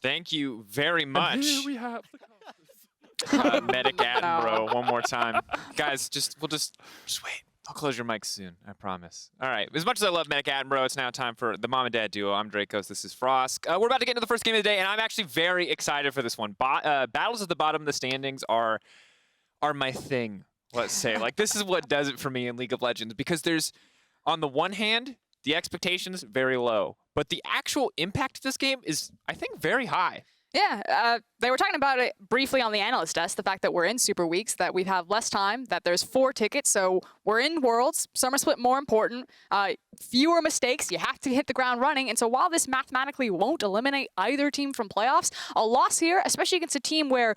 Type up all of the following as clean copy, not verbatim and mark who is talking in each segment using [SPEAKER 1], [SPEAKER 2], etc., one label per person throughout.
[SPEAKER 1] Thank you very much.
[SPEAKER 2] And here we have
[SPEAKER 1] Medic Attenborough one more time. Guys, we'll just wait. I'll close your mics soon, I promise. All right, as much as I love Medic Attenborough, it's now time for the mom and dad duo. I'm Drakos, this is Frosk. We're about to get into the first game of the day, and I'm actually very excited for this one. Battles at the bottom of the standings are my thing, let's say. Like, this is what does it for me in League of Legends, because there's, on the one hand, the expectations very low, but the actual impact of this game is, I think, very high.
[SPEAKER 3] Yeah, they were talking about it briefly on the analyst desk, the fact that we're in Super Weeks, that we have less time, that there's 4 tickets, so we're in Worlds, Summer Split more important, fewer mistakes, you have to hit the ground running, and so while this mathematically won't eliminate either team from playoffs, a loss here, especially against a team where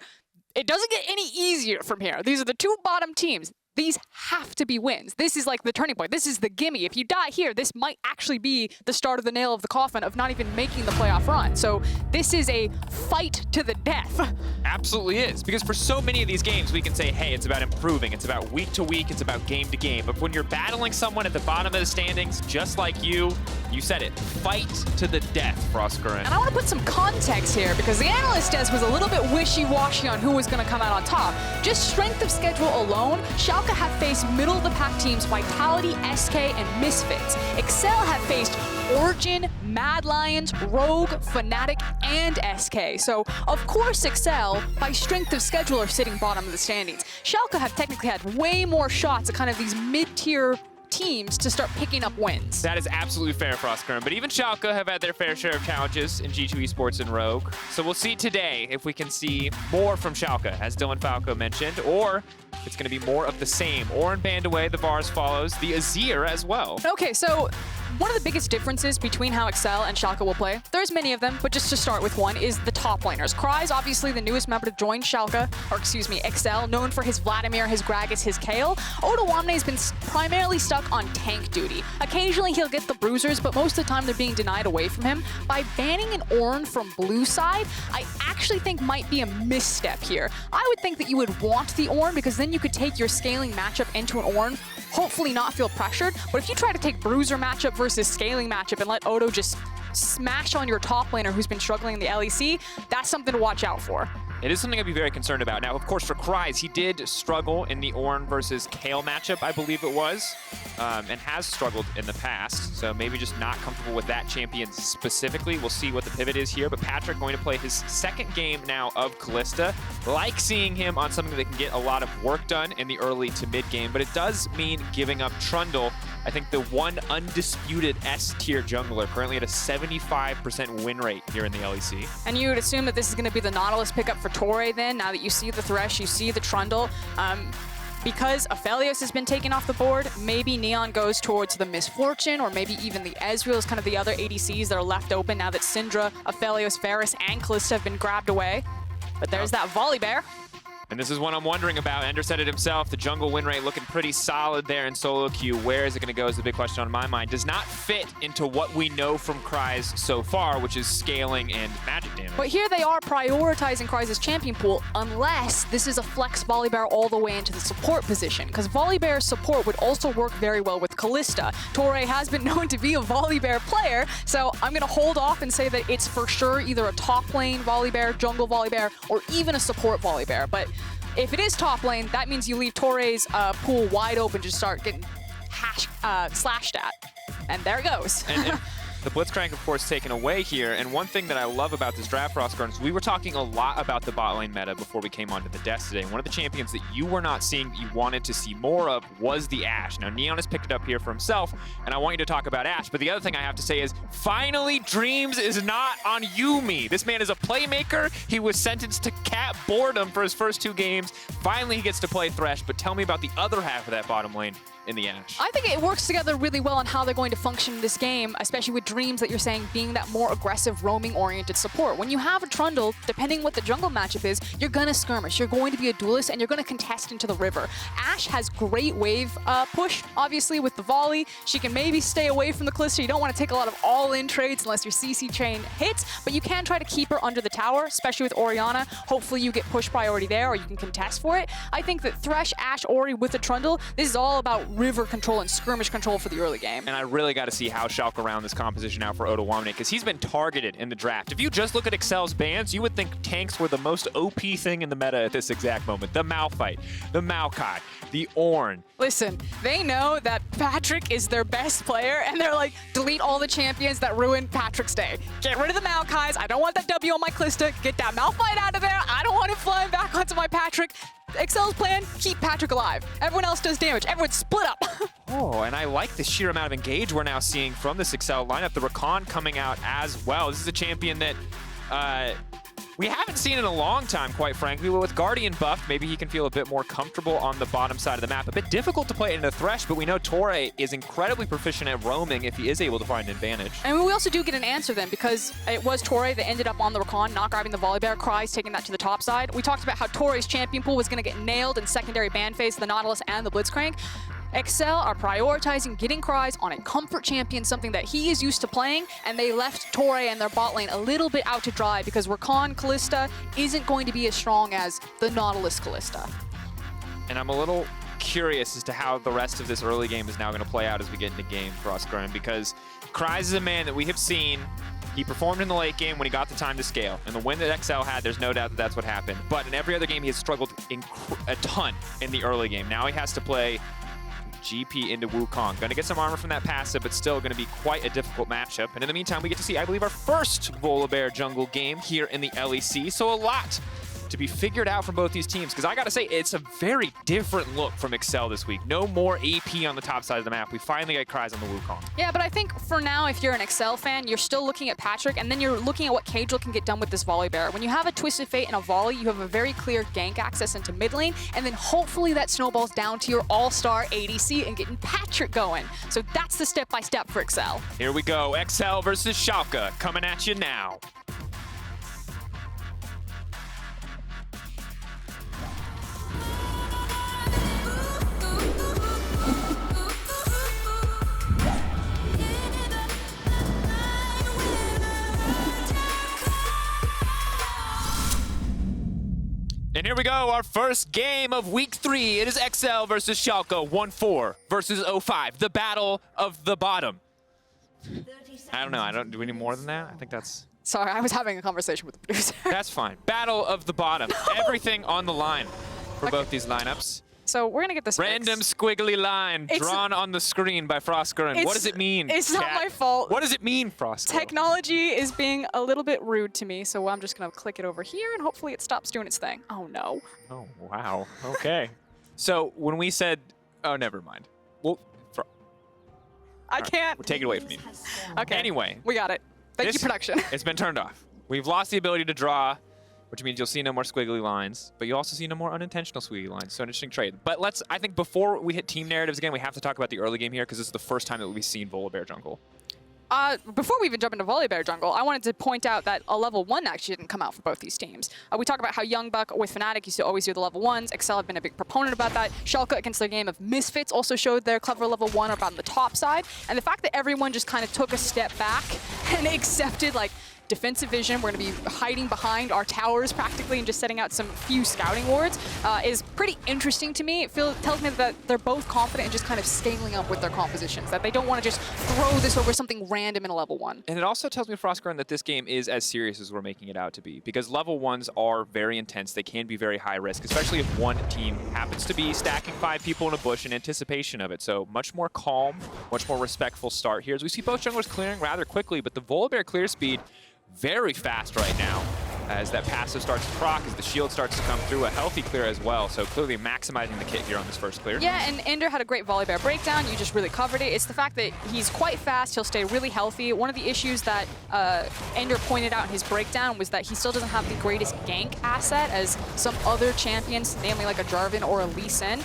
[SPEAKER 3] it doesn't get any easier from here. These are the 2 bottom teams. These have to be wins. This is like the turning point. This is the gimme. If you die here, this might actually be the start of the nail of the coffin of not even making the playoff run. So this is a fight to the death.
[SPEAKER 1] Absolutely is, because for so many of these games, we can say, hey, it's about improving. It's about week to week. It's about game to game. But when you're battling someone at the bottom of the standings, just like you said it, fight to the death, Froskurinn.
[SPEAKER 3] And I want to put some context here, because the analyst desk was a little bit wishy-washy on who was going to come out on top. Just strength of schedule alone, Schalke have faced middle-of-the-pack teams Vitality, SK, and Misfits. Excel have faced Origin, Mad Lions, Rogue, Fnatic, and SK. So, of course, Excel, by strength of schedule, are sitting bottom of the standings. Schalke have technically had way more shots at kind of these mid-tier teams to start picking up wins.
[SPEAKER 1] That is absolutely fair, Froskurinn. But even Schalke have had their fair share of challenges in G2 Esports and Rogue. So we'll see today if we can see more from Schalke, as Dylan Falco mentioned, or it's going to be more of the same. Orin banned away, the Bars follows, the Azir as well.
[SPEAKER 3] Okay, so one of the biggest differences between how Excel and Schalke will play, there's many of them, but just to start with one, is the top laners. Kryze, obviously the newest member to join Schalke, or excuse me, Excel, known for his Vladimir, his Gragas, his Kayle. Odoamne has been primarily stuck on tank duty. Occasionally he'll get the bruisers, but most of the time they're being denied away from him. By banning an Ornn from blue side, I actually think might be a misstep here. I would think that you would want the Ornn, because then you could take your scaling matchup into an Ornn, hopefully not feel pressured, but if you try to take bruiser matchup versus scaling matchup and let Odo just smash on your top laner who's been struggling in the LEC, that's something to watch out for.
[SPEAKER 1] It is something I'd be very concerned about. Now, of course, for Kryze, he did struggle in the Ornn versus Kayle matchup, I believe it was, and has struggled in the past, so maybe just not comfortable with that champion specifically. We'll see what the pivot is here, but Patrik going to play his 2nd game now of Kalista. Like seeing him on something that can get a lot of work done in the early to mid game, but it does mean giving up Trundle, I think the one undisputed S-tier jungler, currently at a 75% win rate here in the LEC.
[SPEAKER 3] And you would assume that this is going to be the Nautilus pickup for Torre then, now that you see the Thresh, you see the Trundle. Because Aphelios has been taken off the board, maybe Neon goes towards the Misfortune, or maybe even the Ezreal is kind of the other ADCs that are left open now that Syndra, Aphelios, Varus, and Kalista have been grabbed away. But there's that Volibear.
[SPEAKER 1] And this is what I'm wondering about. Ender said it himself. The jungle win rate looking pretty solid there in solo queue. Where is it going to go is the big question on my mind. Does not fit into what we know from Kryze so far, which is scaling and magic damage.
[SPEAKER 3] But here they are prioritizing Kryze's champion pool, unless this is a flex Volibear all the way into the support position, because Volibear's support would also work very well with Kalista. Torre has been known to be a Volibear player, so I'm going to hold off and say that it's for sure either a top lane Volibear, jungle Volibear, or even a support Volibear. But if it is top lane, that means you leave Torre's pool wide open to start getting slashed at. And there it goes.
[SPEAKER 1] And the Blitzcrank, of course, taken away here. And one thing that I love about this draft, Froskurinn, is we were talking a lot about the bot lane meta before we came onto the desk today. One of the champions that you were not seeing, that you wanted to see more of, was the Ashe. Now, Neon has picked it up here for himself, and I want you to talk about Ashe. But the other thing I have to say is, finally, Dreams is not on Yuumi. This man is a playmaker. He was sentenced to cat boredom for his first 2 games. Finally, he gets to play Thresh. But tell me about the other half of that bottom lane in the Ashe.
[SPEAKER 3] I think it works together really well on how they're going to function in this game, especially with Dreams that you're saying being that more aggressive, roaming-oriented support. When you have a Trundle, depending what the jungle matchup is, you're going to skirmish, you're going to be a duelist, and you're going to contest into the river. Ashe has great wave push, obviously, with the volley. She can maybe stay away from the Kalista. You don't want to take a lot of all-in trades unless your CC chain hits, but you can try to keep her under the tower, especially with Orianna. Hopefully you get push priority there, or you can contest for it. I think that Thresh, Ashe, Ori with the Trundle, this is all about river control and skirmish control for the early game.
[SPEAKER 1] And I really got to see how Schalke round this composition out for Odoamne, because he's been targeted in the draft. If you just look at Excel's bans, you would think tanks were the most OP thing in the meta at this exact moment. The Malphite, the Maokai, the Ornn.
[SPEAKER 3] Listen, they know that Patrik is their best player, and they're like, delete all the champions that ruin Patrik's day. Get rid of the Maokais. I don't want that W on my Kalista. Get that Malphite out of there. I don't want him flying back onto my Patrik. Excel's plan, keep Patrik alive. Everyone else does damage. Everyone split up.
[SPEAKER 1] Oh, and I like the sheer amount of engage we're now seeing from this Excel lineup. The Rakan coming out as well. This is a champion that we haven't seen in a long time, quite frankly. But with Guardian buff, maybe he can feel a bit more comfortable on the bottom side of the map. A bit difficult to play into Thresh, but we know Torre is incredibly proficient at roaming if he is able to find an advantage.
[SPEAKER 3] And we also do get an answer then, because it was Torre that ended up on the Rakan, not grabbing the Volibear. Kryze taking that to the top side. We talked about how Torre's champion pool was going to get nailed in secondary ban phase, the Nautilus and the Blitzcrank. Excel are prioritizing getting Kryze on a comfort champion, something that he is used to playing, and they left Torre and their bot lane a little bit out to dry because Rakan Kalista isn't going to be as strong as the Nautilus Kalista.
[SPEAKER 1] And I'm a little curious as to how the rest of this early game is now going to play out as we get into game Froskurinn, because Kryze is a man that we have seen. He performed in the late game when he got the time to scale. And the win that XL had, there's no doubt that that's what happened. But in every other game, he has struggled a ton in the early game. Now he has to play GP into Wukong. Going to get some armor from that passive, but still going to be quite a difficult matchup. And in the meantime, we get to see, I believe, our first Volibear jungle game here in the LEC. So a lot to be figured out from both these teams, because I gotta say, it's a very different look from Excel this week. No more AP on the top side of the map. We finally get Kryze on the Wukong.
[SPEAKER 3] Yeah, but I think for now, if you're an Excel fan, you're still looking at Patrik, and then you're looking at what Caedrel can get done with this Volibear. When you have a Twisted Fate and a Volley, you have a very clear gank access into mid lane, and then hopefully that snowballs down to your all-star ADC and getting Patrik going. So that's the step-by-step for Excel.
[SPEAKER 1] Here we go, Excel versus Schalke, coming at you now. And here we go, our first game of week 3. It is XL versus Schalke, 1-4 versus 05, the battle of the bottom. I don't know, do we need more than that? I think that's...
[SPEAKER 3] Sorry, I was having a conversation with the producer.
[SPEAKER 1] That's fine. Battle of the bottom. No! Everything on the line for both these lineups.
[SPEAKER 3] So we're gonna get this
[SPEAKER 1] random
[SPEAKER 3] fixed.
[SPEAKER 1] Squiggly line drawn on the screen by Froskurinn. What does it mean?
[SPEAKER 3] It's not my fault.
[SPEAKER 1] What does it mean, Froskurinn?
[SPEAKER 3] Technology is being a little bit rude to me, so I'm just gonna click it over here and hopefully it stops doing its thing. Oh no.
[SPEAKER 1] Oh wow. Okay. So when we said, oh, never mind. Well,
[SPEAKER 3] I can't.
[SPEAKER 1] We'll take it away from you.
[SPEAKER 3] Okay.
[SPEAKER 1] Anyway,
[SPEAKER 3] we got it. Thank you, production.
[SPEAKER 1] It's been turned off. We've lost the ability to draw, which means you'll see no more squiggly lines, but you'll also see no more unintentional squiggly lines. So an interesting trade. But I think before we hit team narratives again, we have to talk about the early game here, because this is the first time that we've seen Volibear jungle.
[SPEAKER 3] Before we even jump into Volibear jungle, I wanted to point out that a level 1 actually didn't come out for both these teams. We talk about how Young Buck with Fnatic used to always do the level 1s. Excel have been a big proponent about that. Schalke against their game of Misfits also showed their clever level 1 up on the top side. And the fact that everyone just kind of took a step back and accepted, like, defensive vision, we're going to be hiding behind our towers practically and just setting out some few scouting wards, is pretty interesting to me. It tells me that they're both confident and just kind of scaling up with their compositions, that they don't want to just throw this over something random in a level 1.
[SPEAKER 1] And it also tells me, Froskurinn, that this game is as serious as we're making it out to be, because level 1s are very intense. They can be very high risk, especially if one team happens to be stacking 5 people in a bush in anticipation of it. So much more calm, much more respectful start here, as we see both junglers clearing rather quickly, but the Volibear clear speed very fast right now as that passive starts to proc, as the shield starts to come through, a healthy clear as well. So clearly maximizing the kit here on this first clear.
[SPEAKER 3] Yeah, and Ender had a great Volibear breakdown. You just really covered it. It's the fact that he's quite fast. He'll stay really healthy. One of the issues that Ender pointed out in his breakdown was that he still doesn't have the greatest gank asset as some other champions, namely like a Jarvan or a Lee Sin.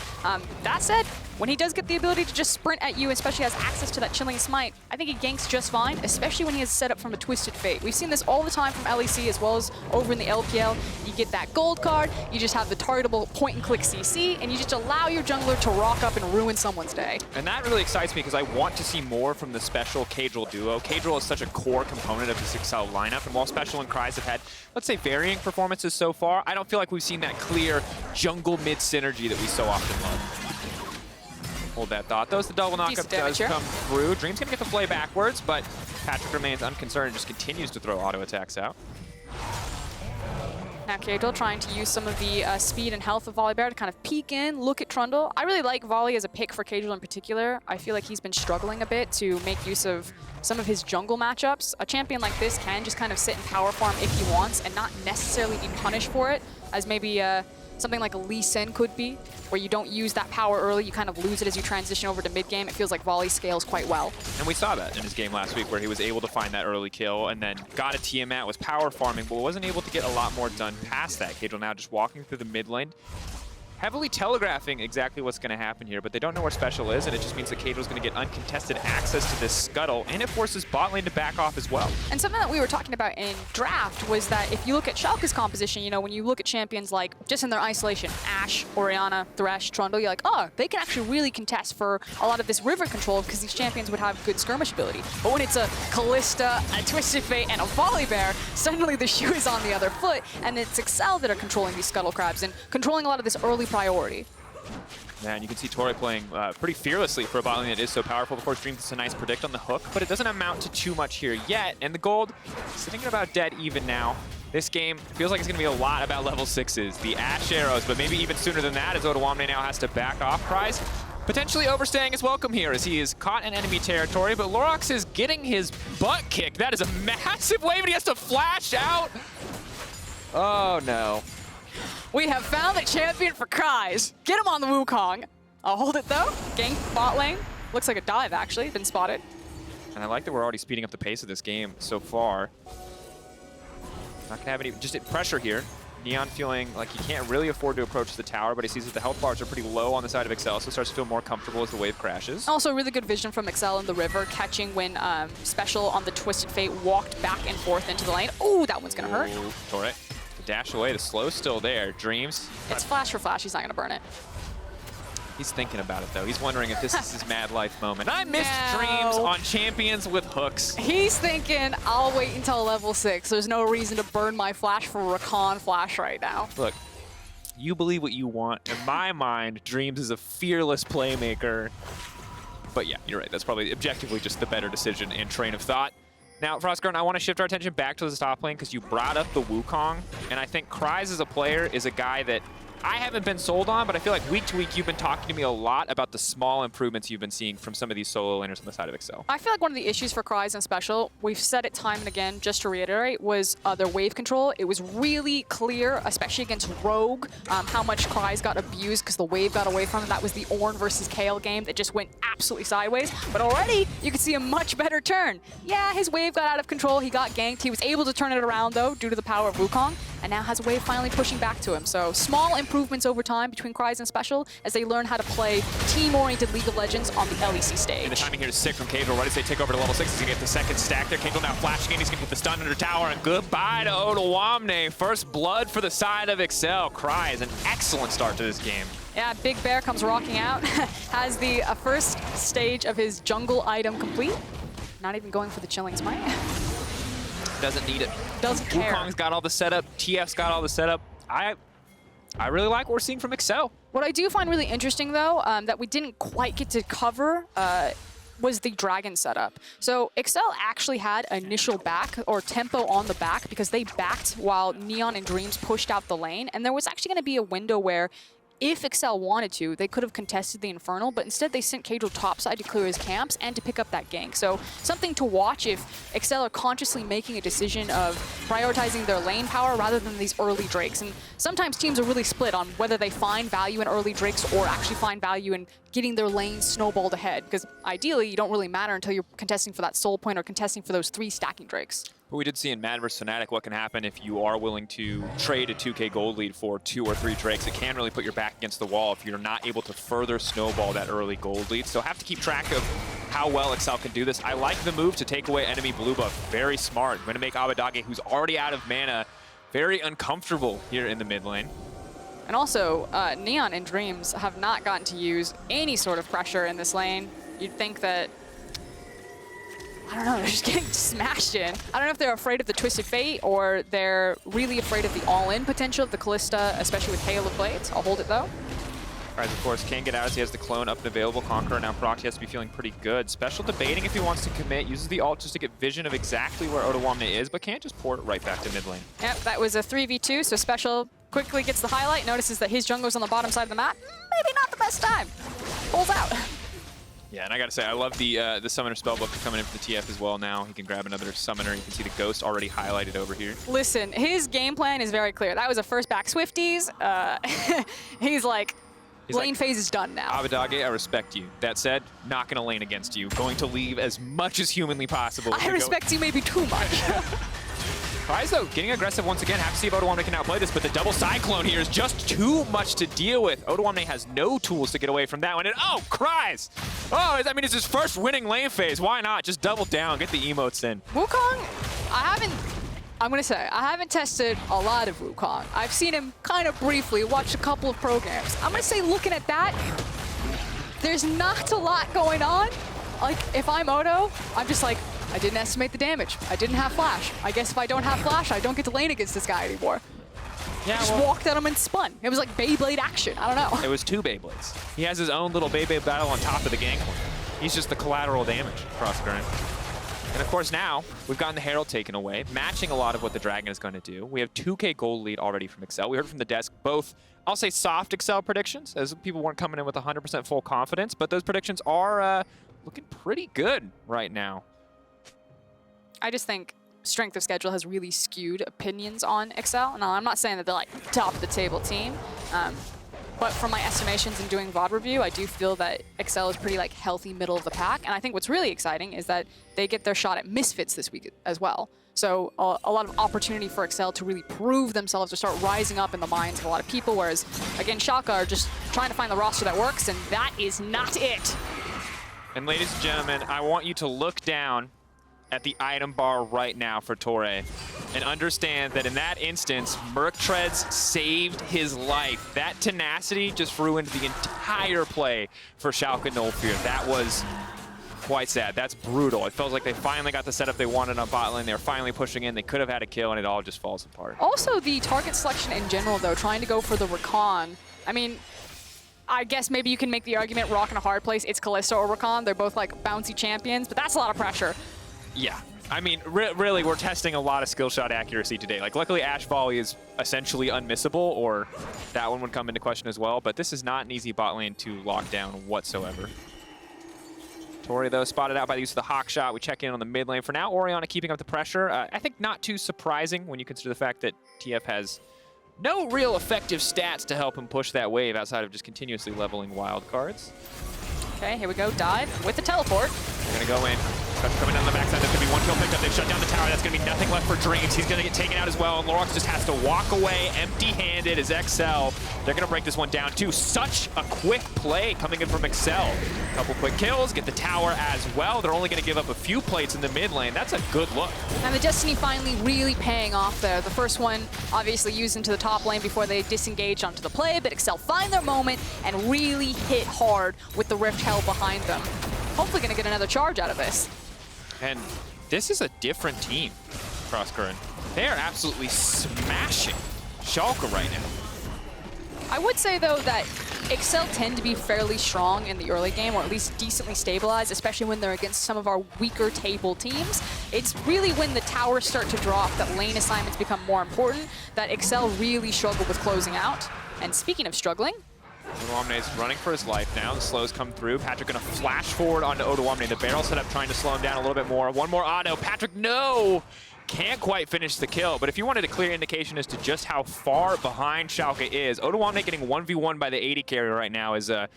[SPEAKER 3] That said, when he does get the ability to just sprint at you, especially has access to that Chilling Smite, I think he ganks just fine, especially when he has set up from a Twisted Fate. We've seen this all the time from LEC as well as over in the LPL. You get that gold card, you just have the targetable point-and-click CC, and you just allow your jungler to rock up and ruin someone's day.
[SPEAKER 1] And that really excites me because I want to see more from the Special Caedrel duo. Caedrel is such a core component of this Excel lineup, and while Special and Kryze have had, let's say, varying performances so far, I don't feel like we've seen that clear jungle mid synergy that we so often love. Hold that thought. Though the double knockup does come through. Dream's going to get the play backwards, but Patrik remains unconcerned and just continues to throw auto attacks out.
[SPEAKER 3] Now Caedrel trying to use some of the speed and health of Volibear to kind of peek in, look at Trundle. I really like Valée as a pick for Caedrel in particular. I feel like he's been struggling a bit to make use of some of his jungle matchups. A champion like this can just kind of sit in power farm if he wants and not necessarily be punished for it, as maybe something like a Lee Sin could be, where you don't use that power early, you kind of lose it as you transition over to mid-game. It feels like Valée scales quite well. And
[SPEAKER 1] we saw that in his game last week, where he was able to find that early kill and then got a Tiamat, was power farming, but wasn't able to get a lot more done past that. Caedrel now just walking through the mid lane, heavily telegraphing exactly what's going to happen here, but they don't know where special is, and it just means that Caedrel's going to get uncontested access to this scuttle, and it forces bot lane to back off as well.
[SPEAKER 3] And something that we were talking about in draft was that if you look at Schalke's composition, you know, when you look at champions like, just in their isolation, Ashe, Orianna, Thresh, Trundle, you're like, oh, they can actually really contest for a lot of this river control because these champions would have good skirmish ability. But when it's a Kalista, a Twisted Fate, and a Volibear, suddenly the shoe is on the other foot, and it's Excel that are controlling these scuttle crabs and controlling a lot of this early priority.
[SPEAKER 1] Yeah, and you can see Torre playing pretty fearlessly for a bot lane that is so powerful. Of course, Dreams is a nice predict on the hook, but it doesn't amount to too much here yet. And the gold sitting at about dead even now. This game feels like it's going to be a lot about level 6s. The Ashe arrows, but maybe even sooner than that, as Odoamne now has to back off. Kryze potentially overstaying his welcome here as he is caught in enemy territory, but Lurox is getting his butt kicked. That is a massive wave, and he has to flash out. Oh, no.
[SPEAKER 3] We have found the champion for Kryze. Get him on the Wukong. I'll hold it though. Gank bot lane. Looks like a dive actually, been spotted.
[SPEAKER 1] And I like that we're already speeding up the pace of this game so far. Not gonna have any, just pressure here. Neon feeling like he can't really afford to approach the tower, but he sees that the health bars are pretty low on the side of Excel, so starts to feel more comfortable as the wave crashes. Also
[SPEAKER 3] really good vision from Excel in the river, catching when Special on the Twisted Fate walked back and forth into the lane. Oh, that one's gonna hurt.
[SPEAKER 1] Torre. Dash away, the slow's still there. Dreams.
[SPEAKER 3] It's flash for flash, he's not gonna burn it.
[SPEAKER 1] He's thinking about it though. He's wondering if this is his mad life moment. I missed Dreams on champions with hooks.
[SPEAKER 3] He's thinking, I'll wait until level 6. There's no reason to burn my flash for Rakan flash right now.
[SPEAKER 1] Look, you believe what you want. In my mind, Dreams is a fearless playmaker. But yeah, you're right. That's probably objectively just the better decision and train of thought. Now, Froskurinn, I want to shift our attention back to the top lane because you brought up the Wukong, and I think Kryze as a player is a guy that I haven't been sold on, but I feel like week to week you've been talking to me a lot about the small improvements you've been seeing from some of these solo laners on the side of Excel.
[SPEAKER 3] I feel like one of the issues for Kryze and Special, we've said it time and again, just to reiterate, was their wave control. It was really clear, especially against Rogue, how much Kryze got abused because the wave got away from him. That was the Ornn versus Kale game that just went absolutely sideways. But already, you can see a much better turn. Yeah, his wave got out of control. He got ganked. He was able to turn it around, though, due to the power of Wukong, and now has a wave finally pushing back to him. So small improvements over time between Kryze and Special as they learn how to play team-oriented League of Legends on the LEC stage.
[SPEAKER 1] And the timing here is sick from Caedrel. Right as they take over to level 6, he's going to get the second stack there. Caedrel now flashing in. He's going to get the stun under tower. And goodbye to Odoamne. First blood for the side of Excel. Kryze, an excellent start to this game.
[SPEAKER 3] Yeah, Big Bear comes rocking out. Has the first stage of his jungle item complete. Not even going for the Chilling Smite.
[SPEAKER 1] Doesn't need it.
[SPEAKER 3] Doesn't care.
[SPEAKER 1] Wukong's got all the setup. TF's got all the setup. I really like what we're seeing from Excel.
[SPEAKER 3] What I do find really interesting, though, that we didn't quite get to cover was the dragon setup. So Excel actually had initial back or tempo on the back because they backed while Neon and Dreams pushed out the lane. And there was actually going to be a window where if Excel wanted to, they could have contested the Infernal, but instead they sent Caedrel topside to clear his camps and to pick up that gank. So something to watch if Excel are consciously making a decision of prioritizing their lane power rather than these early drakes. And sometimes teams are really split on whether they find value in early drakes or actually find value in getting their lane snowballed ahead, because ideally you don't really matter until you're contesting for that soul point or contesting for those 3 stacking drakes.
[SPEAKER 1] But we did see in Mad vs. Fnatic what can happen if you are willing to trade a 2K gold lead for 2 or 3 drakes. It can really put your back against the wall if you're not able to further snowball that early gold lead. So have to keep track of how well Excel can do this. I like the move to take away enemy blue buff. Very smart. Going to make Abbedagge, who's already out of mana, very uncomfortable here in the mid lane.
[SPEAKER 3] And also, Neon and Dreams have not gotten to use any sort of pressure in this lane. You'd think that, I don't know, they're just getting smashed in. I don't know if they're afraid of the Twisted Fate or they're really afraid of the all-in potential of the Kalista, especially with Hail of Blades. I'll hold it though.
[SPEAKER 1] Kryze, of course, can get out as he has the clone up and available. Conqueror now procced, he has to be feeling pretty good. Special debating if he wants to commit, uses the ult just to get vision of exactly where Odoamne is, but can't just port it right back to mid lane.
[SPEAKER 3] Yep, that was a 3v2, so Special quickly gets the highlight, notices that his jungler's on the bottom side of the map. Maybe not the best time. Pulls out.
[SPEAKER 1] Yeah, and I gotta say, I love the Summoner Spellbook coming in for the TF as well now. He can grab another Summoner. You can see the Ghost already highlighted over here.
[SPEAKER 3] Listen, his game plan is very clear. That was a first back Swifties. He's like, lane phase is done now.
[SPEAKER 1] Abbedagge, I respect you. That said, not gonna lane against you. Going to leave as much as humanly possible.
[SPEAKER 3] I respect you maybe too much.
[SPEAKER 1] Kryze, though, getting aggressive once again. Have to see if Odoamne can outplay this, but the double Cyclone here is just too much to deal with. Odoamne has no tools to get away from that one. And oh, Kryze! Oh, I mean, it's his first winning lane phase. Why not? Just double down, get the emotes in.
[SPEAKER 3] Wukong, I'm gonna say, I haven't tested a lot of Wukong. I've seen him kind of briefly, watched a couple of programs. I'm gonna say, looking at that, there's not a lot going on. Like, if I'm Odo, I'm just like, I didn't estimate the damage. I didn't have flash. I guess if I don't have flash, I don't get to lane against this guy anymore. Yeah, just walked at him and spun. It was like Beyblade action. I don't know.
[SPEAKER 1] It was 2 Beyblades. He has his own little Beyblade battle on top of the Gangplank. He's just the collateral damage, Froskurinn. And of course now, we've gotten the Herald taken away, matching a lot of what the Dragon is going to do. We have 2K gold lead already from Excel. We heard from the desk both, I'll say soft Excel predictions, as people weren't coming in with 100% full confidence, but those predictions are looking pretty good right now.
[SPEAKER 3] I just think strength of schedule has really skewed opinions on Excel. Now, I'm not saying that they're like top of the table team, but from my estimations and doing VOD review, I do feel that Excel is pretty like healthy middle of the pack. And I think what's really exciting is that they get their shot at Misfits this week as well. So a lot of opportunity for Excel to really prove themselves, to start rising up in the minds of a lot of people. Whereas, again, Schalke are just trying to find the roster that works, and that is not it.
[SPEAKER 1] And ladies and gentlemen, I want you to look down at the item bar right now for Torre and understand that in that instance, Merc Treads saved his life. That tenacity just ruined the entire play for Schalke No Fear. That was quite sad. That's brutal. It felt like they finally got the setup they wanted on bot lane. They were finally pushing in. They could have had a kill, and it all just falls apart.
[SPEAKER 3] Also, the target selection in general, though, trying to go for the Rakan. I mean, I guess maybe you can make the argument rock in a hard place. It's Kalista or Rakan. They're both like bouncy champions, but that's a lot of pressure.
[SPEAKER 1] Yeah, I mean, really, we're testing a lot of skill shot accuracy today. Like, luckily, Ashe volley is essentially unmissable, or that one would come into question as well. But this is not an easy bot lane to lock down whatsoever. Torre, though, spotted out by the use of the Hawk shot. We check in on the mid lane. For now, Orianna keeping up the pressure. I think not too surprising when you consider the fact that TF has no real effective stats to help him push that wave outside of just continuously leveling wild cards.
[SPEAKER 3] Okay, here we go. Dive with the teleport.
[SPEAKER 1] They're going to go in. Coming down the backside, there's going to be one kill picked up. They've shut down the tower. That's going to be nothing left for Dreams. He's going to get taken out as well, and Lurox just has to walk away empty-handed as XL. They're going to break this one down, too. Such a quick play coming in from XL. Couple quick kills, get the tower as well. They're only going to give up a few plates in the mid lane. That's a good look. And
[SPEAKER 3] the Destiny finally really paying off there. The first one obviously used into the top lane before they disengaged onto the play, but XL find their moment and really hit hard with the Rift held behind them. Hopefully going to get another charge out of this.
[SPEAKER 1] And this is a different team, Froskurinn. They are absolutely smashing Schalke right now.
[SPEAKER 3] I would say, though, that Excel tend to be fairly strong in the early game, or at least decently stabilized, especially when they're against some of our weaker table teams. It's really when the towers start to drop that lane assignments become more important, that Excel really struggle with closing out. And speaking of struggling,
[SPEAKER 1] Odoamne is running for his life now. The slows come through. Patrik going to flash forward onto Odoamne. The barrel set up trying to slow him down a little bit more. One more auto. Patrik, no! Can't quite finish the kill. But if you wanted a clear indication as to just how far behind Schalke is, Odoamne getting 1v1 by the AD carry right now is a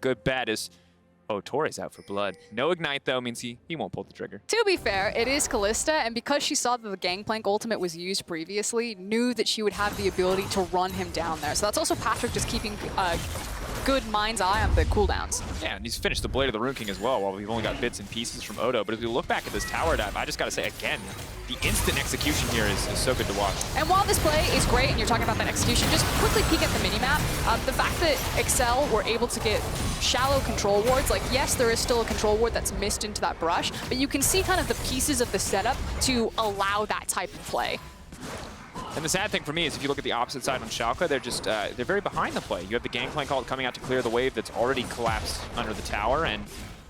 [SPEAKER 1] good bet. Oh, Torre's out for blood. No ignite, though, means he won't pull the trigger.
[SPEAKER 3] To be fair, it is Kalista, and because she saw that the Gangplank ultimate was used previously, knew that she would have the ability to run him down there. So that's also Patrik just keeping good mind's eye on the cooldowns.
[SPEAKER 1] Yeah, and he's finished the Blade of the Rune King as well, while we've only got bits and pieces from Odo. But if we look back at this tower dive, I just got to say, again, the instant execution here is so good to watch.
[SPEAKER 3] And while this play is great, and you're talking about that execution, just quickly peek at the minimap. The fact that Excel were able to get shallow control wards, like, yes, there is still a control ward that's missed into that brush, but you can see kind of the pieces of the setup to allow that type of play.
[SPEAKER 1] And the sad thing for me is if you look at the opposite side on Schalke, they're just, they're very behind the play. You have the Gangplank ult coming out to clear the wave that's already collapsed under the tower, and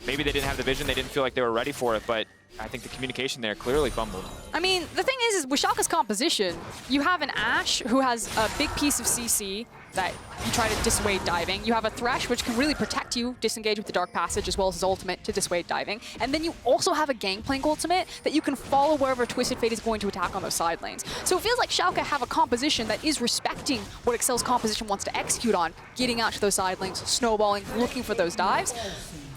[SPEAKER 1] maybe they didn't have the vision, they didn't feel like they were ready for it, but I think the communication there clearly fumbled.
[SPEAKER 3] I mean, the thing is with Schalke's composition, you have an Ashe who has a big piece of CC that you try to dissuade diving. You have a Thresh, which can really protect you, disengage with the Dark Passage, as well as his ultimate to dissuade diving. And then you also have a Gangplank ultimate that you can follow wherever Twisted Fate is going to attack on those side lanes. So it feels like Schalke have a composition that is respecting what Excel's composition wants to execute on, getting out to those side lanes, snowballing, looking for those dives.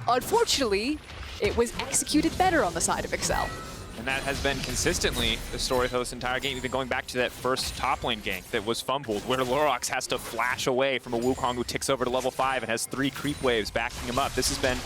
[SPEAKER 3] Unfortunately, it was executed better on the side of Excel.
[SPEAKER 1] And that has been consistently the story for this entire game, even going back to that first top lane gank that was fumbled, where Lurox has to flash away from a Wukong who ticks over to level 5 and has 3 creep waves backing him up. This has been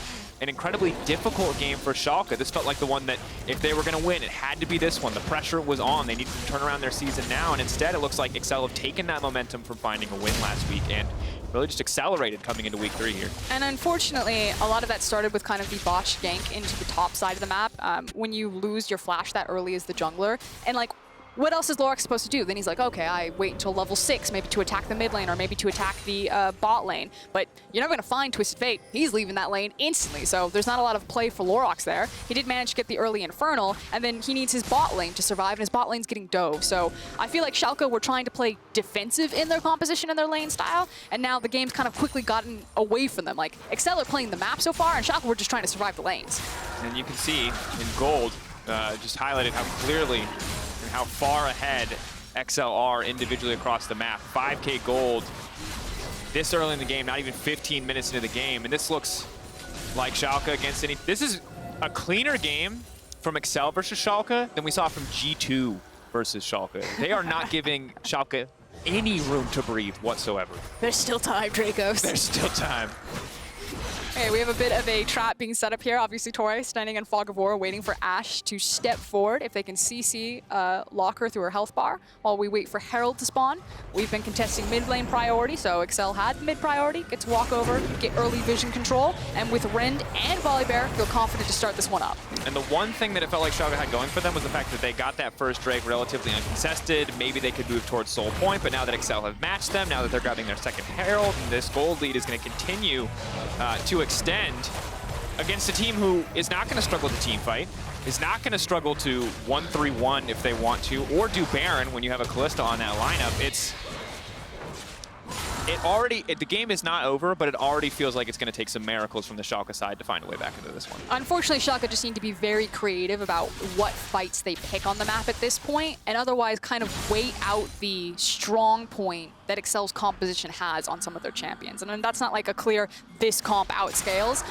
[SPEAKER 1] an incredibly difficult game for Schalke. This felt like the one that, if they were going to win, it had to be this one. The pressure was on. They needed to turn around their season now, and instead it looks like Excel have taken that momentum from finding a win last week and really just accelerated coming into week 3 here. And
[SPEAKER 3] unfortunately, a lot of that started with kind of the botched gank into the top side of the map. When you lose your flash that early as the jungler, and like, what else is Lurox supposed to do? Then he's like, okay, I wait until level 6, maybe to attack the mid lane or maybe to attack the bot lane. But you're never going to find Twisted Fate. He's leaving that lane instantly, so there's not a lot of play for Lurox there. He did manage to get the early Infernal, and then he needs his bot lane to survive, and his bot lane's getting dove. So I feel like Schalke were trying to play defensive in their composition and their lane style, and now the game's kind of quickly gotten away from them. Like, Excel are playing the map so far, and Schalke were just trying to survive the lanes.
[SPEAKER 1] And you can see in gold, just highlighted how clearly and how far ahead XL are individually across the map. 5K gold this early in the game, not even 15 minutes into the game. And this looks like Schalke against any... This is a cleaner game from Excel versus Schalke than we saw from G2 versus Schalke. They are not giving Schalke any room to breathe whatsoever.
[SPEAKER 3] There's still time, Drakos.
[SPEAKER 1] There's still time.
[SPEAKER 3] Okay, we have a bit of a trap being set up here. Obviously, Torre standing in Fog of War, waiting for Ashe to step forward if they can CC Locker through her health bar while we wait for Herald to spawn. We've been contesting mid lane priority, so Excel had mid priority, get to walk over, get early vision control, and with Rend and Volibear, feel confident to start this one up.
[SPEAKER 1] And the one thing that it felt like Schalke had going for them was the fact that they got that first Drake relatively uncontested. Maybe they could move towards Soul Point, but now that Excel have matched them, now that they're grabbing their second Herald, and this gold lead is going to continue to extend against a team who is not going to struggle to team fight, is not going to struggle to 1-3-1 if they want to, or do Baron when you have a Kalista on that lineup. The game is not over, but it already feels like it's going to take some miracles from the Schalke side to find a way back into this one.
[SPEAKER 3] Unfortunately, Schalke just need to be very creative about what fights they pick on the map at this point, and otherwise kind of wait out the strong point that Excel's composition has on some of their champions. And that's not like a clear, this comp outscales,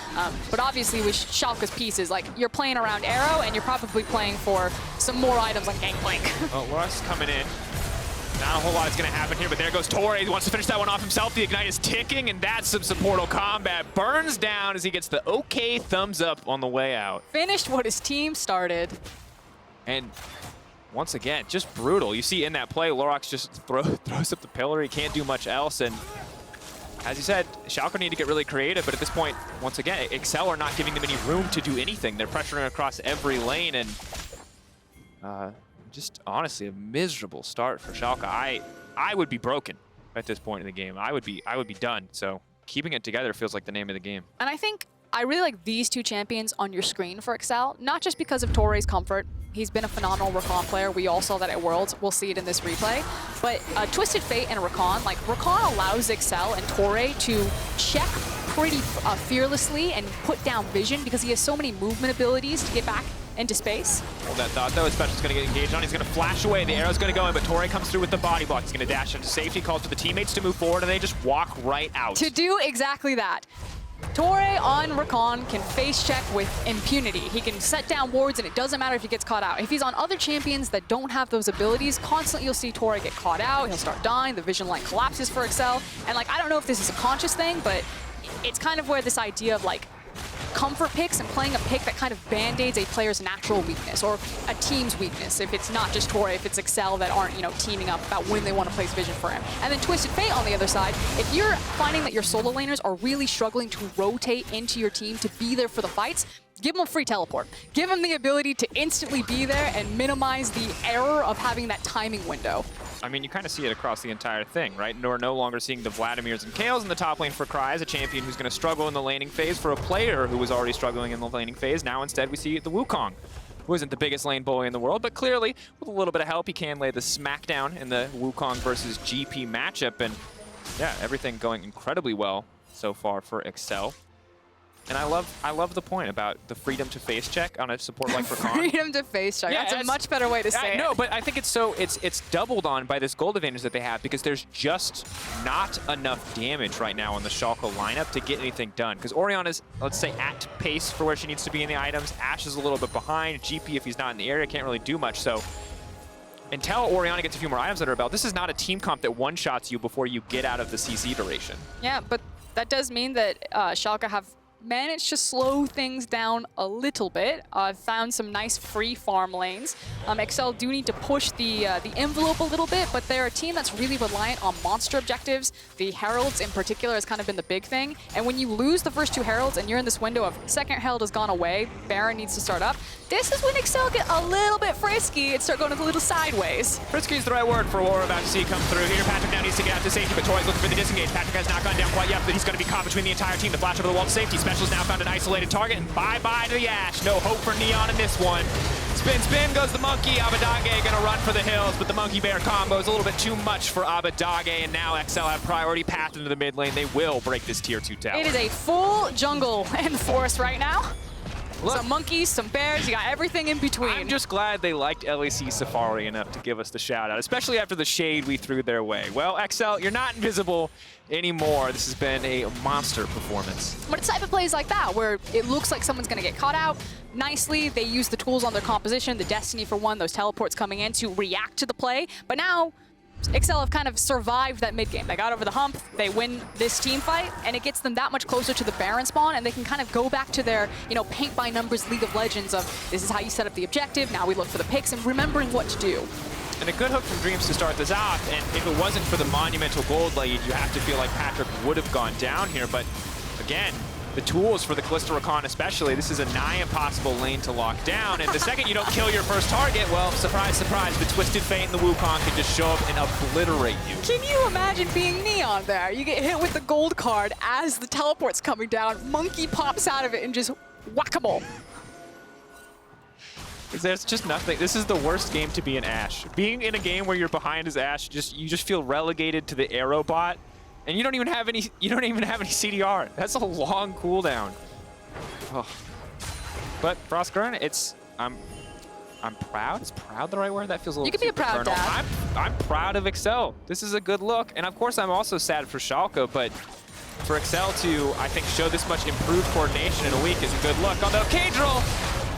[SPEAKER 3] but obviously with Schalke's pieces, like, you're playing around Arrow, and you're probably playing for some more items like Gangplank.
[SPEAKER 1] Oh, Lurox coming in. Not a whole lot is going to happen here, but there goes Torre. He wants to finish that one off himself. The Ignite is ticking, and that's some Portal combat. Burns down as he gets the okay thumbs up on the way out.
[SPEAKER 3] Finished what his team started.
[SPEAKER 1] And once again, just brutal. You see in that play, Lurox just throws up the pillar. He can't do much else. And as you said, Schalke need to get really creative, but at this point, once again, Excel are not giving them any room to do anything. They're pressuring across every lane, and just honestly a miserable start for Schalke. I would be broken at this point in the game. I would be done. So keeping it together feels like the name of the game.
[SPEAKER 3] And I think I really like these two champions on your screen for Excel, not just because of Torre's comfort. He's been a phenomenal Rakan player. We all saw that at Worlds. We'll see it in this replay. But Twisted Fate and Rakan, like, Rakan allows Excel and Torre to check pretty fearlessly and put down vision because he has so many movement abilities to get back into space.
[SPEAKER 1] Hold that thought, though. Special's going to get engaged on. He's going to flash away. The arrow's going to go in, but Torre comes through with the body block. He's going to dash into safety, calls for the teammates to move forward, and they just walk right out.
[SPEAKER 3] To do exactly that. Torre on Rakan can face check with impunity. He can set down wards, and it doesn't matter if he gets caught out. If he's on other champions that don't have those abilities, constantly you'll see Torre get caught out. He'll start dying. The vision line collapses for Excel. And, like, I don't know if this is a conscious thing, but it's kind of where this idea of, like, comfort picks and playing a pick that kind of band-aids a player's natural weakness or a team's weakness. If it's not just Torre, if it's Excel that aren't, you know, teaming up about when they want to place vision for him. And then Twisted Fate on the other side, if you're finding that your solo laners are really struggling to rotate into your team to be there for the fights, give them a free teleport. Give them the ability to instantly be there and minimize the error of having that timing window.
[SPEAKER 1] I mean, you kind of see it across the entire thing, right? We're no longer seeing the Vladimirs and Kales in the top lane for Kryze, a champion who's going to struggle in the laning phase for a player who was already struggling in the laning phase. Now instead we see the Wukong, who isn't the biggest lane bully in the world, but clearly with a little bit of help he can lay the smackdown in the Wukong versus GP matchup. And yeah, everything going incredibly well so far for Excel. And I love the point about the freedom to face check on a support like Rakan.
[SPEAKER 3] Freedom to face check. Yeah, that's a much better way to say it.
[SPEAKER 1] No, but I think it's doubled on by this gold advantage that they have, because there's just not enough damage right now on the Schalke lineup to get anything done. Because Orianna's, let's say, at pace for where she needs to be in the items. Ashe is a little bit behind. GP, if he's not in the area, can't really do much. So until Orianna gets a few more items under her belt, this is not a team comp that one-shots you before you get out of the CC duration.
[SPEAKER 3] Yeah, but that does mean that Schalke have managed to slow things down a little bit. Found some nice free farm lanes. Excel do need to push the envelope a little bit, but they're a team that's really reliant on monster objectives. The Heralds in particular has kind of been the big thing. And when you lose the first two Heralds and you're in this window of second Herald has gone away, Baron needs to start up, this is when Excel get a little bit frisky and start going a little sideways.
[SPEAKER 1] Frisky is the right word for what we're about to see come through here. Patrik now needs to get out to safety, but Tori's looking for the disengage. Patrik has not gone down quite yet, but he's going to be caught between the entire team. The flash over the wall to safety. Special's now found an isolated target, and bye-bye to the Ashe. No hope for Neon in this one. Spin, spin goes the monkey. Abbedagge gonna run for the hills, but the monkey bear combo is a little bit too much for Abbedagge, and now XL have priority path into the mid lane. They will break this tier 2 tower.
[SPEAKER 3] It is a full jungle and forest right now. Look, some monkeys, some bears, you got everything in between.
[SPEAKER 1] I'm just glad they liked LEC Safari enough to give us the shout out, especially after the shade we threw their way. Well, XL, you're not invisible anymore. This has been a monster performance.
[SPEAKER 3] But it's type of plays like that, where it looks like someone's going to get caught out nicely. They use the tools on their composition, the Destiny for one, those teleports coming in to react to the play. But now, Excel have kind of survived that mid game. They got over the hump, they win this team fight, and it gets them that much closer to the Baron spawn, and they can kind of go back to their, paint by numbers League of Legends of this is how you set up the objective, now we look for the picks, and remembering what to do.
[SPEAKER 1] And a good hook from Dreams to start this off, and if it wasn't for the monumental gold lead, you have to feel like Patrik would have gone down here, but again, the tools for the Kalista Rakan especially, this is a nigh impossible lane to lock down, and the second you don't kill your first target, well, surprise, surprise, the Twisted Fate and the Wukong can just show up and obliterate you.
[SPEAKER 3] Can you imagine being Neon there? You get hit with the gold card as the teleport's coming down, Monkey pops out of it and just whack-a-mole.
[SPEAKER 1] There's just nothing. This is the worst game to be in Ashe. Being in a game where you're behind as Ashe, you just feel relegated to the arrow bot. And you don't even have any CDR. That's a long cooldown. Oh. But Froskurinn, I'm proud. Is proud the right word? That feels a little.
[SPEAKER 3] You can be a proud dad.
[SPEAKER 1] I'm proud of Excel. This is a good look. And of course I'm also sad for Schalke, but for Excel to, I think, show this much improved coordination in a week is a good look. Although Caedrel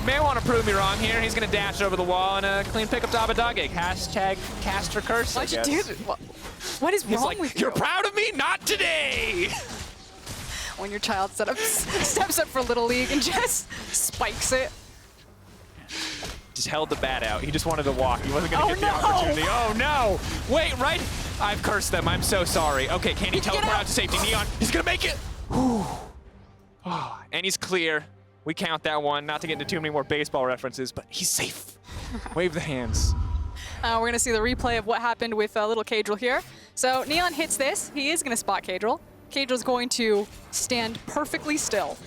[SPEAKER 1] may want to prove me wrong here. He's going to dash over the wall and a clean pickup to Abbedagge. Hashtag caster curse.
[SPEAKER 3] Why'd you do that? What is wrong with you?
[SPEAKER 1] You're proud of me? Not today!
[SPEAKER 3] When your child steps up for Little League and just spikes it.
[SPEAKER 1] Just held the bat out. He just wanted to walk. He wasn't going to get the opportunity. Oh, no! Wait, right? I've cursed them. I'm so sorry. Okay, can he teleport out to safety? Neon, he's going to make it! Whew. Oh, and he's clear. We count that one. Not to get into too many more baseball references, but he's safe. Wave the hands.
[SPEAKER 3] We're going to see the replay of what happened with little Caedrel here. So Neon hits this. He is going to spot Caedrel. Caedrel's going to stand perfectly still.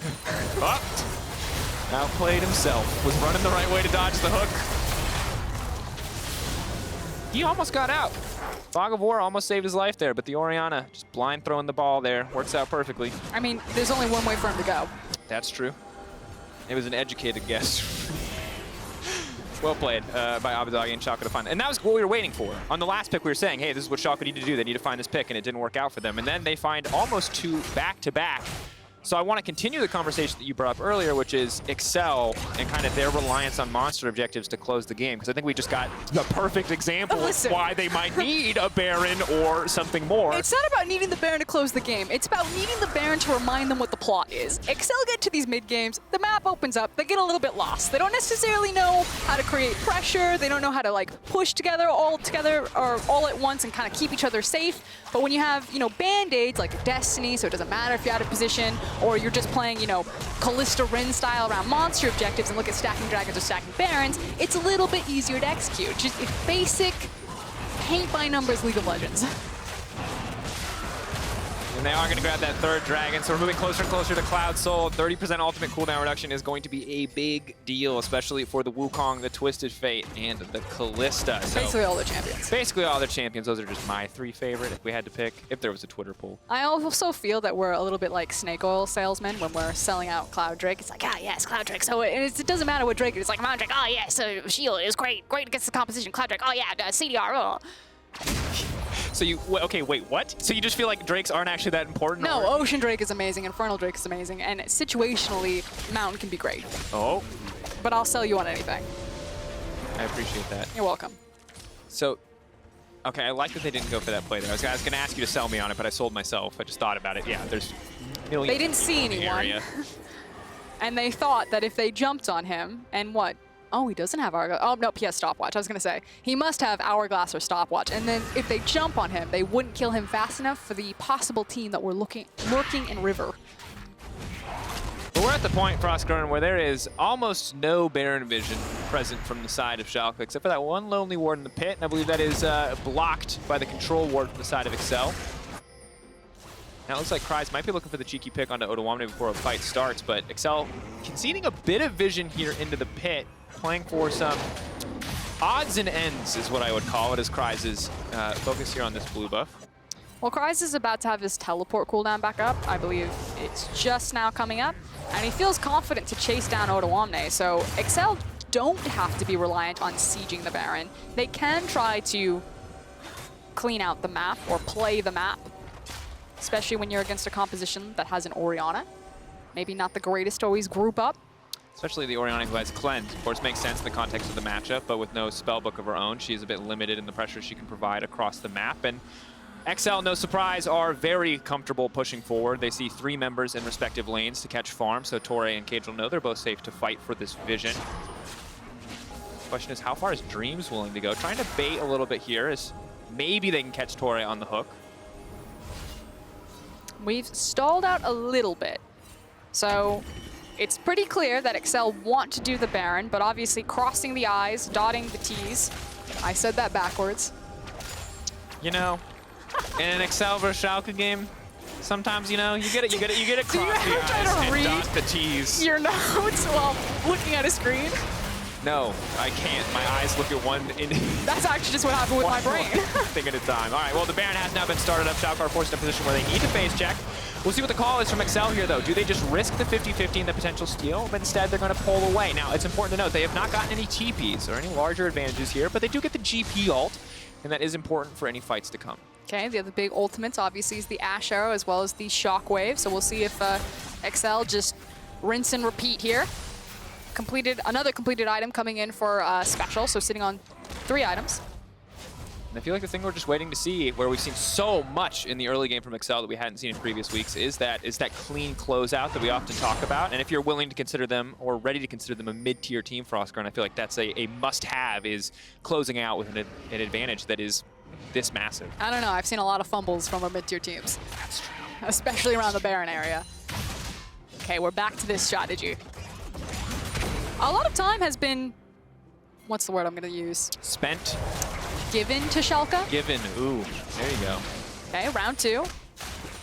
[SPEAKER 1] Outplayed himself. Was running the right way to dodge the hook. He almost got out. Fog of War almost saved his life there, but the Orianna just blind throwing the ball there. Works out perfectly.
[SPEAKER 3] I mean, there's only one way for him to go.
[SPEAKER 1] That's true. It was an educated guess. Well played by Abbedagge and Schalke to find. And that was what we were waiting for. On the last pick, we were saying, hey, this is what Schalke need to do. They need to find this pick, and it didn't work out for them. And then they find almost two back-to-back. So I want to continue the conversation that you brought up earlier, which is Excel and kind of their reliance on monster objectives to close the game. Because I think we just got the perfect example of why they might need a Baron or something more.
[SPEAKER 3] It's not about needing the Baron to close the game. It's about needing the Baron to remind them what the plot is. Excel get to these mid-games, the map opens up, they get a little bit lost. They don't necessarily know how to create pressure. They don't know how to push together or all at once and kind of keep each other safe. But when you have, band-aids like Destiny, so it doesn't matter if you're out of position, or you're just playing, Kalista Rin style around monster objectives and look at stacking dragons or stacking barons, it's a little bit easier to execute. Just basic paint-by-numbers League of Legends.
[SPEAKER 1] And they are going to grab that third dragon, so we're moving closer and closer to Cloud Soul. 30% ultimate cooldown reduction is going to be a big deal, especially for the Wukong, the Twisted Fate, and the Kalista. So
[SPEAKER 3] Basically all the champions.
[SPEAKER 1] basically all their champions. Those are just my 3 favorite if we had to pick, if there was a Twitter poll.
[SPEAKER 3] I also feel that we're a little bit like snake oil salesmen when we're selling out Cloud Drake. It's like, ah, yes, Cloud Drake. So it doesn't matter what Drake it is. It's like, Mount Drake, oh, yeah, so Shield is great. Great against the composition. Cloud Drake, oh, yeah, CDR, oh.
[SPEAKER 1] So you, okay, wait, what? So you just feel like Drakes aren't actually that important?
[SPEAKER 3] No,
[SPEAKER 1] or?
[SPEAKER 3] Ocean Drake is amazing, Infernal Drake is amazing, and situationally, Mountain can be great.
[SPEAKER 1] Oh.
[SPEAKER 3] But I'll sell you on anything.
[SPEAKER 1] I appreciate that.
[SPEAKER 3] You're welcome.
[SPEAKER 1] So, okay, I like that they didn't go for that play there. I was going to ask you to sell me on it, but I sold myself. I just thought about it. Yeah, there's millions.
[SPEAKER 3] They didn't see
[SPEAKER 1] in the
[SPEAKER 3] anyone.
[SPEAKER 1] area.
[SPEAKER 3] And they thought that if they jumped on him, and what? Oh, he doesn't have Hourglass. Oh, no, he has Stopwatch. I was going to say. He must have Hourglass or Stopwatch. And then if they jump on him, they wouldn't kill him fast enough for the possible team that were lurking in River.
[SPEAKER 1] But we're at the point, Froskurinn, where there is almost no Baron vision present from the side of Schalke, except for that one lonely ward in the pit, and I believe that is blocked by the control ward from the side of Excel. Now it looks like Kryze might be looking for the cheeky pick onto Odoamne before a fight starts, but Excel conceding a bit of vision here into the pit, playing for some odds and ends is what I would call it, as Kryze is focused here on this blue buff.
[SPEAKER 3] Well, Kryze is about to have his teleport cooldown back up. I believe it's just now coming up. And he feels confident to chase down Odoamne. So Excel don't have to be reliant on sieging the Baron. They can try to clean out the map or play the map, especially when you're against a composition that has an Orianna. Maybe not the greatest to always group up.
[SPEAKER 1] Especially the Orianna who has Cleanse. Of course, makes sense in the context of the matchup, but with no spellbook of her own, she's a bit limited in the pressure she can provide across the map. And XL, no surprise, are very comfortable pushing forward. They see 3 members in respective lanes to catch farm, so Torre and Caedrel know they're both safe to fight for this vision. Question is, how far is Dreams willing to go? Trying to bait a little bit here, as maybe they can catch Torre on the hook.
[SPEAKER 3] We've stalled out a little bit. So it's pretty clear that Excel want to do the Baron, but obviously crossing the I's, dotting the T's. I said that backwards.
[SPEAKER 1] You know, in an Excel versus Schalke game, sometimes, you know, you get it cross the I's and dot the T's.
[SPEAKER 3] Your notes while looking at a screen?
[SPEAKER 1] No, I can't. My eyes look at one in
[SPEAKER 3] That's actually just what happened with my brain.
[SPEAKER 1] thing at a time. All right, well, the Baron has now been started up. Schalke are forced in a position where they need to face check. We'll see what the call is from Excel here, though. Do they just risk the 50-50 and the potential steal, but instead they're going to pull away? Now, it's important to note they have not gotten any TPs or any larger advantages here, but they do get the GP ult, and that is important for any fights to come.
[SPEAKER 3] Okay, the other big ultimates obviously is the Ashe Arrow as well as the Shockwave. So we'll see if Excel just rinse and repeat here. Another completed item coming in for Special, so sitting on 3 items.
[SPEAKER 1] And I feel like the thing we're just waiting to see, where we've seen so much in the early game from Excel that we hadn't seen in previous weeks, is that clean closeout that we often talk about. And if you're willing to consider them, or ready to consider them, a mid-tier team, Froskurinn, I feel like that's a must-have, is closing out with an advantage that is this massive.
[SPEAKER 3] I don't know, I've seen a lot of fumbles from our mid-tier teams.
[SPEAKER 1] That's true.
[SPEAKER 3] Especially around the Baron area. Okay, we're back to this strategy. A lot of time has been, what's the word I'm going to use?
[SPEAKER 1] Spent.
[SPEAKER 3] Given to Schalke.
[SPEAKER 1] Given. Ooh, there you go.
[SPEAKER 3] Okay, round 2.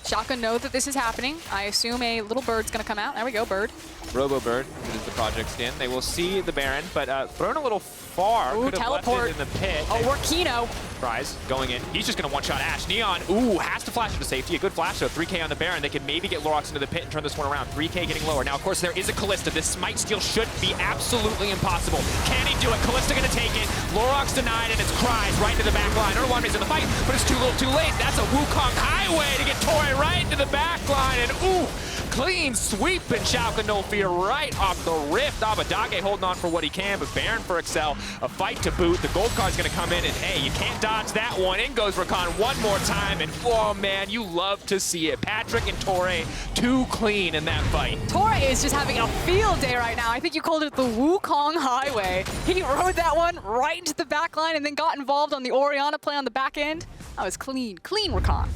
[SPEAKER 3] Schalke know that this is happening. I assume a little bird's going to come out. There we go, bird.
[SPEAKER 1] Robo Bird, it is the project skin. They will see the Baron, but thrown a little far.
[SPEAKER 3] Ooh,
[SPEAKER 1] could have
[SPEAKER 3] teleport.
[SPEAKER 1] left it in the pit.
[SPEAKER 3] Oh, we're Kino.
[SPEAKER 1] Kryze going in. He's just going to one-shot Ashe. Neon, ooh, has to flash into safety. A good flash, though. 3K on the Baron. They can maybe get Lurox into the pit and turn this one around. 3K getting lower. Now, of course, there is a Kalista. This smite steal should be absolutely impossible. Can he do it? Kalista going to take it. Lurox denied, and it's Kryze right into the back line. Odoamne's in the fight, but it's too little too late. That's a Wukong highway to get Torre right into the back line, and ooh, clean sweep, and Schalke no fear right off the rift. Abbedagge holding on for what he can, but Baron for Excel, a fight to boot. The gold card's going to come in, and hey, you can't dodge that one. In goes Rakan one more time, and oh man, you love to see it. Patrik and Torre, too clean in that fight.
[SPEAKER 3] Torre is just having a field day right now. I think you called it the Wukong Highway. He rode that one right into the back line and then got involved on the Orianna play on the back end. That was clean, clean Rakan.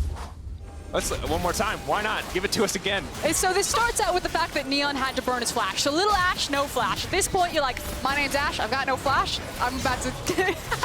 [SPEAKER 1] Let's one more time. Why not? Give it to us again.
[SPEAKER 3] And so this starts out with the fact that Neon had to burn his flash. So little Ashe, no flash. At this point, you're like, my name's Ashe. I've got no flash. I'm about to.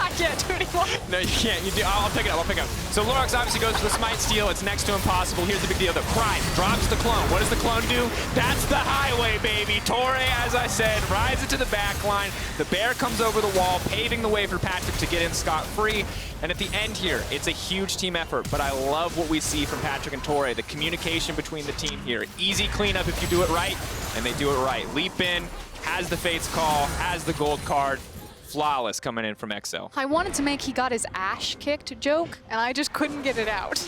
[SPEAKER 3] I can't do anymore.
[SPEAKER 1] No, you can't. You do. I'll pick it up. I'll pick it up. So Lurox obviously goes for the smite steal. It's next to impossible. Here's the big deal. The Kryze drops the clone. What does the clone do? That's the highway, baby. Torre, as I said, rides it to the back line. The bear comes over the wall, paving the way for Patrik to get in scot-free. And at the end here, it's a huge team effort, but I love what we see from Patrik and Torre, the communication between the team here. Easy cleanup if you do it right, and they do it right. Leap in, has the Fate's Call, has the gold card. Flawless coming in from XL.
[SPEAKER 3] I wanted to make he got his Ashe kicked joke, and I just couldn't get it out.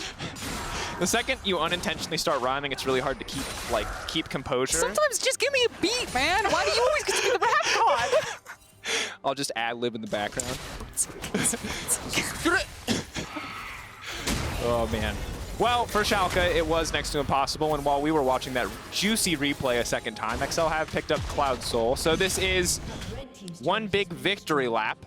[SPEAKER 1] The second you unintentionally start rhyming, it's really hard to keep composure.
[SPEAKER 3] Sometimes just give me a beat, man. Why do you always get to be the rap god?
[SPEAKER 1] I'll just ad-lib in the background. Oh, man. Well, for Schalke, it was next to impossible, and while we were watching that juicy replay a second time, XL have picked up Cloud Soul. So this is one big victory lap,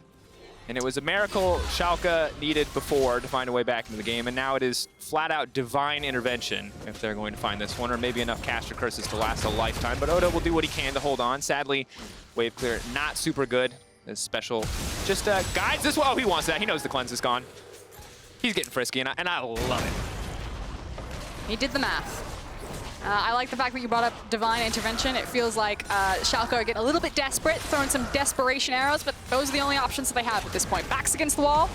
[SPEAKER 1] and it was a miracle Schalke needed before to find a way back into the game, and now it is flat-out divine intervention if they're going to find this one, or maybe enough caster curses to last a lifetime. But Odo will do what he can to hold on. Sadly, wave clear not super good. This special just guides this well. He wants that. He knows the cleanse is gone. He's getting frisky, and I love it.
[SPEAKER 3] He did the math. I like the fact that you brought up divine intervention. It feels like Schalke are getting a little bit desperate, throwing some desperation arrows, but those are the only options that they have at this point. Backs against the wall.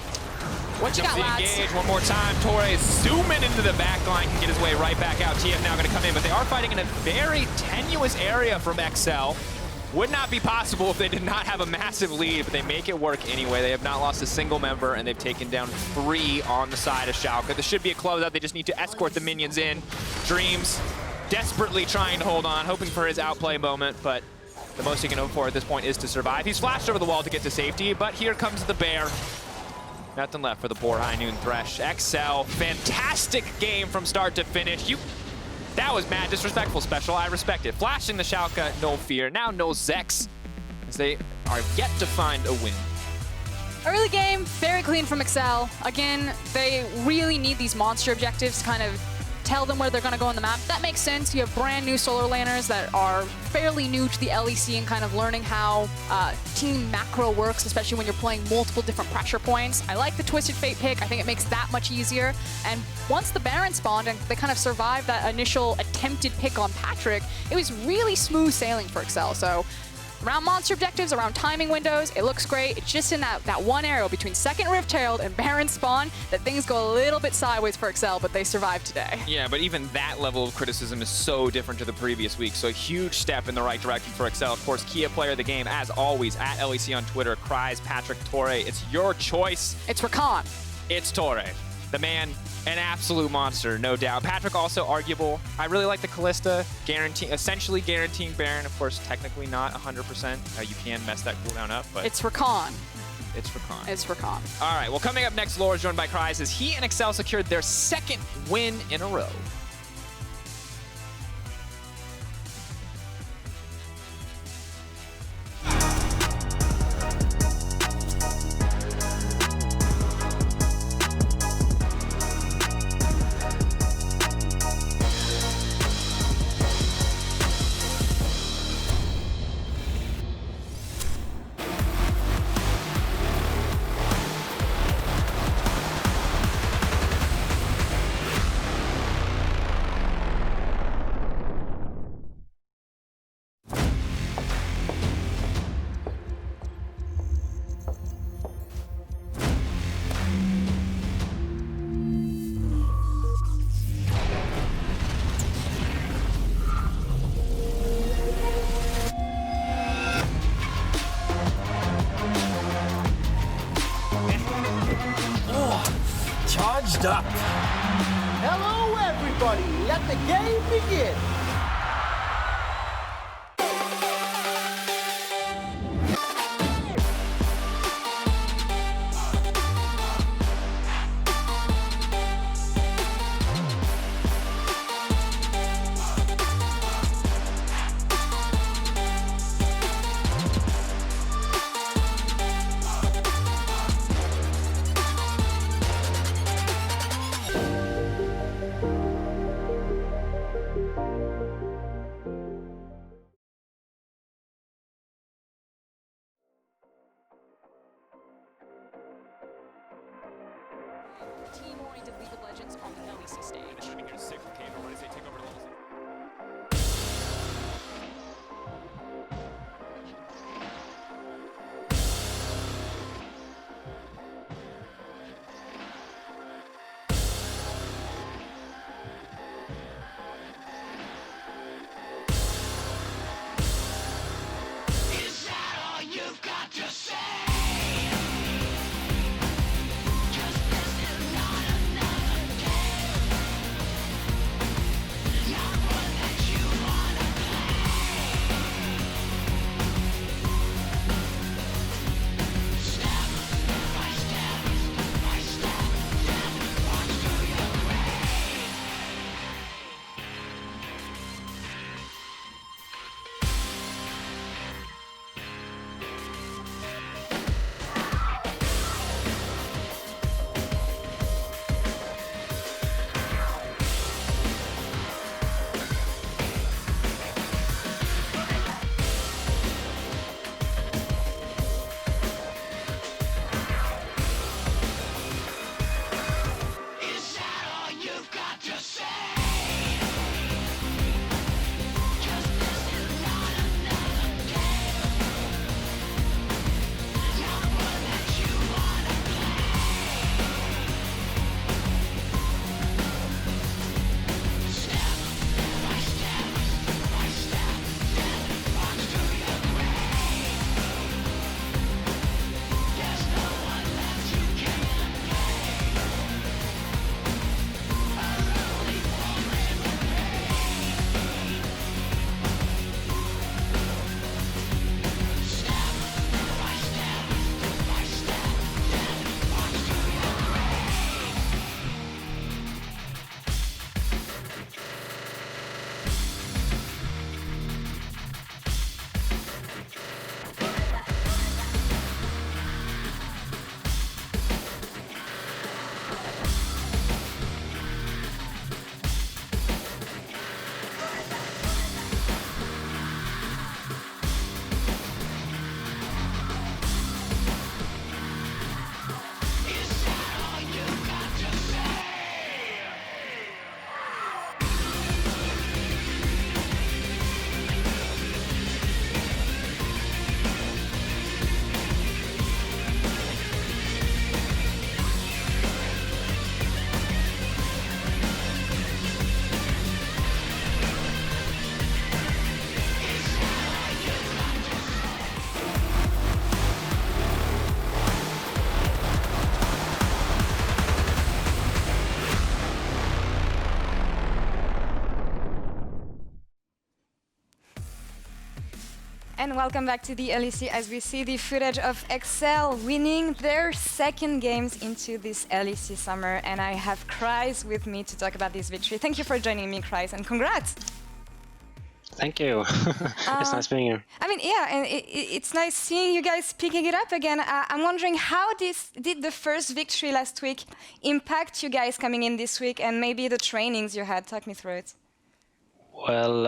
[SPEAKER 3] What you got, lads?
[SPEAKER 1] Engage one more time. Torre is zooming into the back line, can get his way right back out. TF now going to come in, but they are fighting in a very tenuous area from XL. Would not be possible if they did not have a massive lead, but they make it work anyway. They have not lost a single member, and they've taken down 3 on the side of Schalke. This should be a closeout. They just need to escort the minions in. Dreams desperately trying to hold on, hoping for his outplay moment, but the most he can hope for at this point is to survive. He's flashed over the wall to get to safety, but here comes the bear. Nothing left for the poor High Noon Thresh. XL, fantastic game from start to finish. That was mad disrespectful, Special. I respect it. Flashing the Schalke, no fear. Now no Zex, as they are yet to find a win.
[SPEAKER 3] Early game, very clean from XL. Again, they really need these monster objectives to kind of tell them where they're going to go on the map. That makes sense. You have brand new solo laners that are fairly new to the LEC and kind of learning how team macro works, especially when you're playing multiple different pressure points. I like the Twisted Fate pick. I think it makes that much easier. And once the Baron spawned and they kind of survived that initial attempted pick on Patrik, it was really smooth sailing for XL. So around monster objectives, around timing windows, it looks great. It's just in that one arrow between second Rift Herald and Baron spawn that things go a little bit sideways for XL, but they survived today.
[SPEAKER 1] Yeah, but even that level of criticism is so different to the previous week. So a huge step in the right direction for XL. Of course, Kia player of the game, as always, at LEC on Twitter. Kryze, Patrik, Torre. It's your choice.
[SPEAKER 3] It's Rakan.
[SPEAKER 1] It's Torre. The man, an absolute monster, no doubt. Patrik also arguable. I really like the Kalista, essentially guaranteeing Baron. Of course, technically not 100%. You can mess that cooldown up, but
[SPEAKER 3] it's Rakan.
[SPEAKER 1] It's Rakan.
[SPEAKER 3] It's Rakan.
[SPEAKER 1] All right, well, coming up next, Laure is joined by Kryze as he and XL secured their 2nd win in a row.
[SPEAKER 2] Charged up. Hello, everybody. Let the game begin.
[SPEAKER 1] They should have been here to save from Caedrel. What does they take over to level 6?
[SPEAKER 4] And welcome back to the LEC as we see the footage of Excel winning their second games into this LEC summer. And I have Kryze with me to talk about this victory. Thank you for joining me, Kryze, and congrats!
[SPEAKER 5] Thank you. It's nice being here.
[SPEAKER 4] I mean, yeah, and it's nice seeing you guys picking it up again. I'm wondering how did the first victory last week impact you guys coming in this week, and maybe the trainings you had? Talk me through it.
[SPEAKER 5] Well,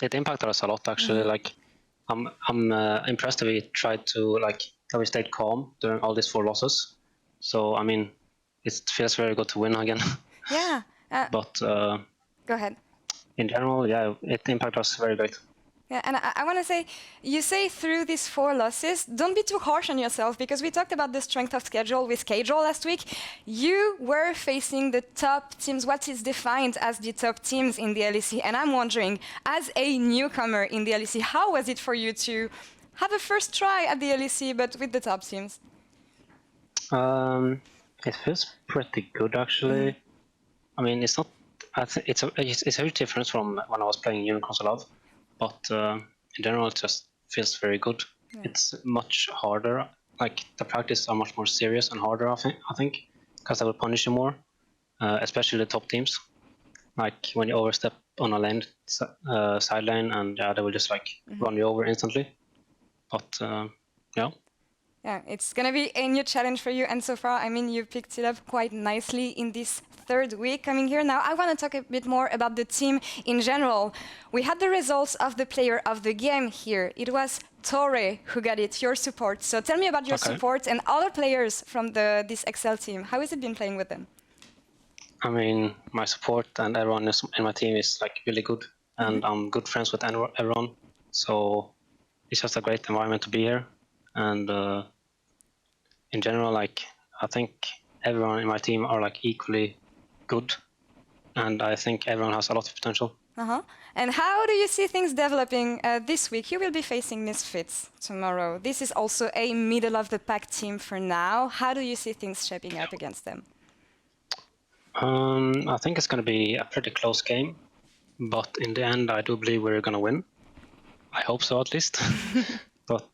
[SPEAKER 5] it impacted us a lot actually. Like, I'm impressed that we tried to that we stayed calm during all these 4 losses. So I mean, it feels very good to win again.
[SPEAKER 4] Yeah.
[SPEAKER 5] But
[SPEAKER 4] Go ahead.
[SPEAKER 5] in general, yeah, it impacted us very great.
[SPEAKER 4] Yeah, and I want to say, you say through these 4 losses, don't be too harsh on yourself, because we talked about the strength of schedule with Caedrel last week. You were facing the top teams, what is defined as the top teams in the LEC, and I'm wondering, as a newcomer in the LEC, how was it for you to have a first try at the LEC, but with the top teams?
[SPEAKER 5] It feels pretty good actually. I mean, it's not. I think it's a huge difference from when I was playing Unicorns a lot. But in general, it just feels very good. Yeah. It's much harder. Like, the practice are much more serious and harder, I think, because they will punish you more, especially the top teams. Like, when you overstep on a lane, side lane, and they will just run you over instantly. But yeah.
[SPEAKER 4] Yeah, it's going to be a new challenge for you. And so far, I mean, you picked it up quite nicely in this 3rd week coming here. Now, I want to talk a bit more about the team in general. We had the results of the player of the game here. It was Torre who got it, your support. So tell me about your support and other players from this Excel team. How has it been playing with them?
[SPEAKER 5] I mean, my support and everyone in my team is like really good, and I'm good friends with everyone. So it's just a great environment to be here, and in general, like I think everyone in my team are like equally good, and I think everyone has a lot of potential.
[SPEAKER 4] And how do you see things developing this week? You will be facing Misfits tomorrow. This is also a middle of the pack team for now. How do you see things shaping up against them?
[SPEAKER 5] I think it's going to be a pretty close game, but in the end, I do believe we're going to win. I hope so, at least. But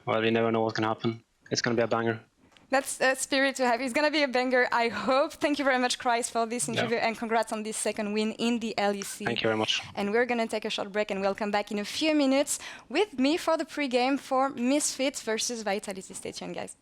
[SPEAKER 5] well, you never know what can happen. It's going to be a banger.
[SPEAKER 4] That's a spirit to have. It's going to be a banger, I hope. Thank you very much, Kryze, for this interview, and congrats on this second win in the LEC.
[SPEAKER 5] Thank you very much.
[SPEAKER 4] And we're going to take a short break, and we'll come back in a few minutes with me for the pre-game for Misfits versus Vitality. Stay tuned, guys.